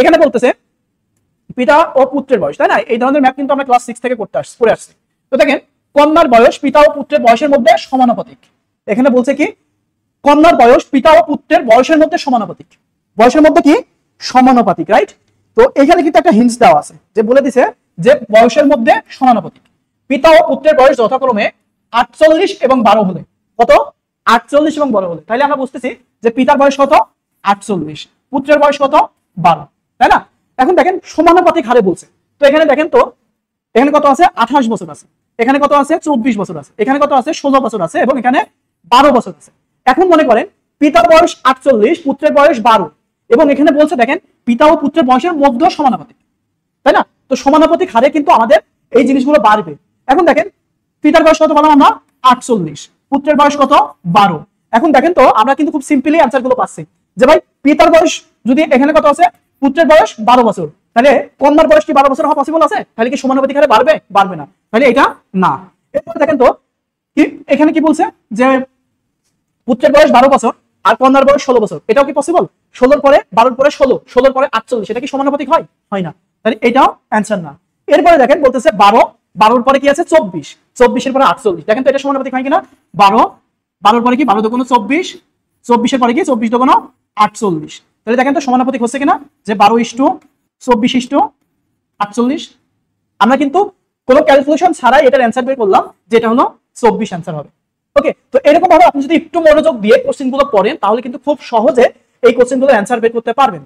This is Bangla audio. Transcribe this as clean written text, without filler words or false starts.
এখানে বলতেছে পিতা ও পুত্রের বয়স, তাই না? এই ধরনের ম্যাপ কিন্তু আমরা ক্লাস 6 থেকে করে আসছি। তো দেখেন কন্যার বয়স পিতা ও পুত্রের বয়সের মধ্যে সমানুপাতিক। এখানে বলছে কি কন্যার বয়স পিতা ও পুত্রের বয়সের মধ্যে সমানুপাতিক, বয়সের মধ্যে কি সমানুপাতিক, রাইট? তো এখানে কিন্তু একটা হিন্টস দেওয়া আছে, যে বলে দিছে যে বয়সের মধ্যে সমানুপাতিক। পিতা ও পুত্রের বয়স যথাক্রমে 48 এবং 12 হলে, কত? 48 এবং 12 হলে, তাহলে আমরা বুঝতেছি যে পিতার বয়স কত? 48, পুত্রের বয়স কত? 12, তাই না? এখন দেখেন সমানুপাতিক হারে বলছে, তো এখানে দেখেন তো এখানে কত আছে? 28 বছর আছে, এখানে কত আছে? 24 বছর আছে, এখানে কত আছে? 16 বছর আছে, এবং এখানে 12 বছর আছে। এখন মনে করেন পিতার বয়স 48, পুত্রের বয়স 12, এবং এখানে বলছে দেখেন পিতা ও পুত্রের বয়সের মধ্যে সমানুপাতিক, তাই না? তো সমানুপাতিক হারে কিন্তু আমাদের এই জিনিসগুলো বাড়বে। এখন দেখেন পিতার বয়স কত বললাম আমরা? 48, পুত্রের বয়স কত? 12। এখন দেখেন তো আমরা কিন্তু খুব সিম্পলি অ্যান্সার গুলো পাচ্ছি, যে ভাই পিতার বয়স যদি এখানে কত আছে, পুত্রের বয়স 12 বছর, তাহলে কন্যার বয়স কি 12 বছর হওয়া পসিবল আছে? তাহলে কি সমানুপাতিক হারে বাড়বে? বাড়বে না, তাহলে এটা না। এরপরে দেখেন তো এখানে কি বলছে, যে পুত্রের বয়স 12 বছর আর কন্যার বয়স 16 বছর, এটাও কি পসিবল? 16 পরে 12 পরে 16, 16 পরে 48, এটা কি সমানুপাতিক হয়? হয় না, তাহলে এটাও অ্যান্সার না। এরপরে দেখেন বলতেছে 12, 12 পরে কি আছে? 24, 24 পরে 48, দেখেন তো এটা সমানুপাতিক হয় কিনা? 12, 12 পরে কি 12 দুগুণ 24, 24 পরে কি 24 দুগুণ 48, তাহলে দেখেন তো সমানুপাতিক হচ্ছে কিনা, যে 12:24:48। আমরা কিন্তু কোনো ক্যালকুলেশন ছাড়াই এটার অ্যান্সার বের করলাম, যেটা হলো 24 অ্যান্সার হবে। ওকে, তো এরকম ভাবে আপনি যদি একটু মনোযোগ দিয়ে কোশ্চেনগুলো পড়েন, তাহলে কিন্তু খুব সহজে এই কোশ্চেনগুলোর অ্যান্সার বের করতে পারবেন।